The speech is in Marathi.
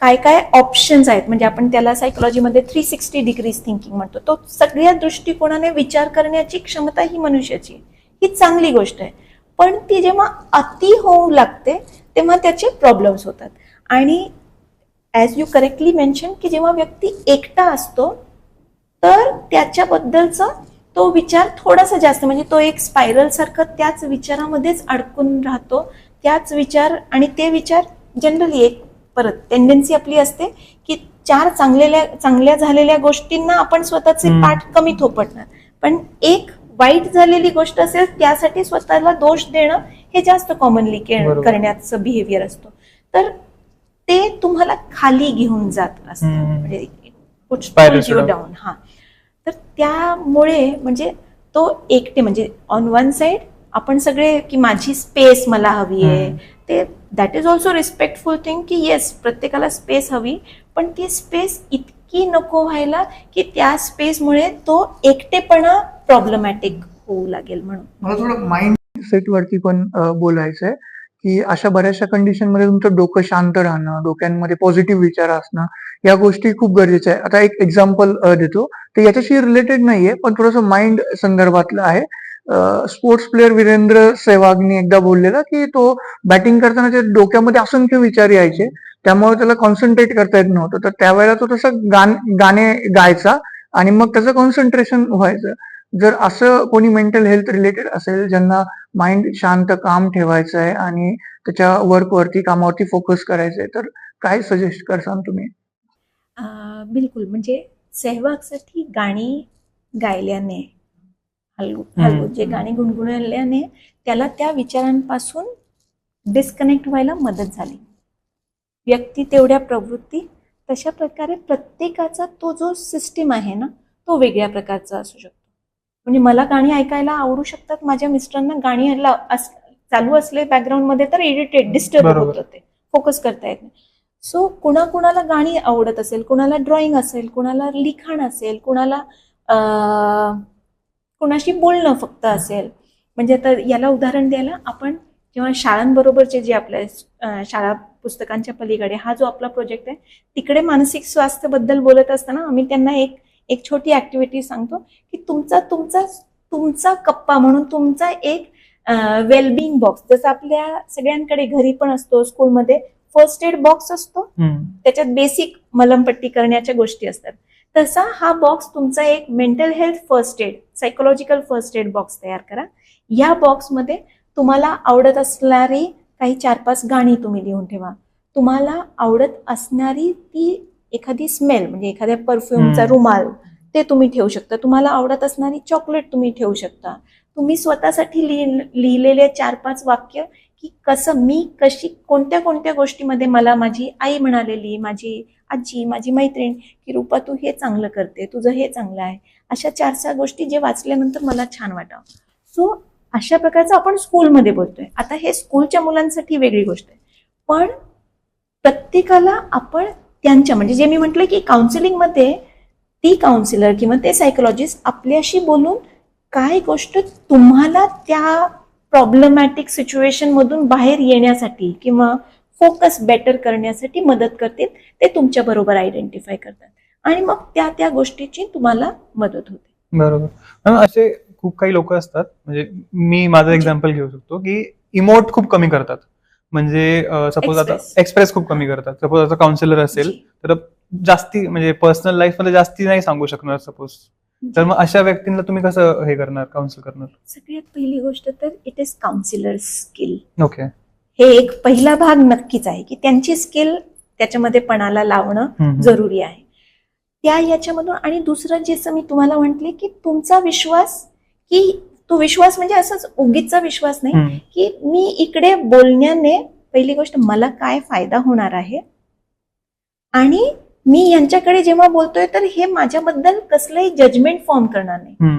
काय काय ऑप्शन्स आहेत, म्हणजे आपण त्याला सायकोलॉजीमध्ये 360 डिग्रीज थिंकिंग म्हणतो. तो सगळ्या दृष्टिकोनाने विचार करण्याची क्षमता ही मनुष्याची, ही चांगली गोष्ट आहे. पण ती जेव्हा अति होऊ लागते तेव्हा त्याचे प्रॉब्लेम्स होतात. आणि ॲज यू करेक्टली मेन्शन की जेव्हा व्यक्ती एकटा असतो तर त्याच्याबद्दलचा तो विचार थोडासा जास्त, म्हणजे तो एक स्पायरल सारखं त्याच विचारामध्येच अडकून राहतो. त्याच विचार, आणि ते विचार जनरली एक परत टेंडन्सी आपली असते की 4 चांगल्या झालेल्या गोष्टींना आपण स्वतःचे पाठ कमी थोपटणार, पण एक वाईट झालेली गोष्ट असेल त्यासाठी स्वतःला दोष देणं हे जास्त कॉमनली करण्याचं बिहेवियर असतो. तर ते तुम्हाला खाली घेऊन जात असतं, म्हणजे डाऊन. हा, तर त्यामुळे म्हणजे तो एकटे, म्हणजे ऑन वन साइड आपण सगळे की माझी स्पेस मला हवी आहे, ते that is also respectful thing की येस प्रत्येकाला स्पेस हवी, पण ती स्पेस इतकी नको व्हायला की त्या स्पेसमुळे तो एकटेपणा प्रॉब्लेमॅटिक होऊ लागेल. म्हणून मला थोडं माइंड सेट वरती पण बोलायचंय की अशा बऱ्याचशा कंडिशन मध्ये तुमचं डोकं शांत राहणं, डोक्यांमध्ये पॉझिटिव्ह विचार असणं, या गोष्टी खूप गरजेच्या आहे. आता एक एक्झाम्पल देतो, ते याच्याशी रिलेटेड नाहीये पण थोडंसं माइंड संदर्भातलं आहे. स्पोर्ट्स प्लेअर वीरेंद्र सेहवागने एकदा बोललेला की तो बॅटिंग करताना त्या डोक्यामध्ये असंख्य विचार यायचे, त्यामुळे त्याला कॉन्सन्ट्रेट करता येत नव्हतं. तर त्यावेळेला तो तसं गाणे गायचा आणि मग त्याचं कॉन्सन्ट्रेशन व्हायचं. जर असं कोणी मेंटल हेल्थ रिलेटेड असेल, ज्यांना माइंड शांत काम ठेवायचं आहे आणि त्याच्या वर्कवरती कामावरती फोकस करायचंय, तर काय सजेस्ट करसाल तुम्ही? बिलकुल, म्हणजे सेहवागसाठी गाणी गायल्याने, हलगू जे गाणी गुणगुणल्याने त्याला त्या विचारांपासून डिस्कनेक्ट व्हायला मदत झाली. व्यक्ती तेवढ्या प्रवृत्ती, तशा प्रकारे प्रत्येकाचा तो जो सिस्टीम आहे ना तो वेगळ्या प्रकारचा असू शकतो. म्हणजे मला गाणी ऐकायला आवडू शकतात, माझ्या मिस्टरांना गाणी चालू असले बॅकग्राऊंड मध्ये तर इरिटेट डिस्टर्ब होतं, ते फोकस करता येत नाही. सो कुणाला गाणी आवडत असेल, कुणाला ड्रॉइंग असेल, कुणाला लिखाण असेल, कुणाशी बोलणं फक्त असेल. म्हणजे आता याला उदाहरण द्यायला, आपण जेव्हा शाळांबरोबरचे जे आपल्या शाळा पुस्तकांच्या पलीकडे हा जो आपला प्रोजेक्ट आहे, तिकडे मानसिक स्वास्थ्य बद्दल बोलत असताना आम्ही त्यांना एक छोटी ऍक्टिव्हिटी सांगतो की तुमचा कप्पा म्हणून तुमचा एक वेलबिंग बॉक्स, जसं आपल्या सगळ्यांकडे घरी पण असतो, स्कूलमध्ये फर्स्ट एड बॉक्स असतो, त्याच्यात बेसिक मलमपट्टी करण्याच्या गोष्टी असतात, तसा हा बॉक्स तुमचा एक mental health first aid, psychological first aid box तयार करा. या बॉक्समध्ये तुम्हाला आवडत असणारी काही 4-5 गाणी तुम्ही लिहून ठेवा. तुम्हाला आवडत असणारी ती एखादी स्मेल, म्हणजे एखाद्या परफ्यूमचा रुमाल, ते तुम्ही ठेवू शकता. तुम्हाला आवडत असणारी चॉकलेट तुम्ही ठेवू शकता. तुम्ही स्वतःसाठी लिहिलेले 4-5 वाक्य की कशी कोणत्या गोष्टीमध्ये मला माझी आई म्हणालेली, माझी आजी, माझी मैत्रीण की रूपा तू हे चांगलं करते, तुझं हे चांगलं आहे, अशा 4-6 गोष्टी जे वाचल्यानंतर मला छान वाटावं. सो अशा प्रकारचं आपण स्कूलमध्ये बोलतोय. आता हे स्कूलच्या मुलांसाठी वेगळी गोष्ट आहे, पण प्रत्येकाला आपण त्यांच्या, म्हणजे जे मी म्हटलं की काउन्सिलिंगमध्ये ती काउन्सिलर किंवा ते सायकोलॉजिस्ट आपल्याशी बोलून काय गोष्ट तुम्हाला त्या प्रॉब्लेमॅटिक सिच्युएशन मधून बाहेर येण्यासाठी किंवा फोकस बेटर करण्यासाठी मदत करतील, ते तुमच्या बरोबर आयडेंटिफाय करतात आणि मग त्या गोष्टीची तुम्हाला मदत होते. बरोबर. असे खूप काही लोक असतात, म्हणजे मी माझं एक्झाम्पल घेऊ शकतो की इमोट खूप कमी करतात, म्हणजे सपोज आता एक्सप्रेस खूप कमी करतात. सपोज आता काउन्सिलर असेल तर जास्ती, म्हणजे पर्सनल लाईफ मध्ये जास्ती नाही सांगू शकणार सपोज, तर मग अशा व्यक्तींना तुम्ही कसं हे करणार, काउन्सिल करणार? सगळ्यात पहिली गोष्ट तर it is counsellor skill. Okay, हे एक पहिला भाग नक्कीच आहे की त्यांची स्किल त्याच्यामध्ये पणाला लावणं जरुरी आहे त्या याच्यामधून. आणि दुसरं जे मी तुम्हाला म्हटले की तुमचा विश्वास, की तो विश्वास म्हणजे असंच उगीचा विश्वास नाही की मी इकडे बोलण्याने पहिली गोष्ट मला काय फायदा होणार आहे आणि मी यांच्याकडे जेव्हा बोलतोय तर हे माझ्याबद्दल कसलंही जजमेंट फॉर्म करणार नाही.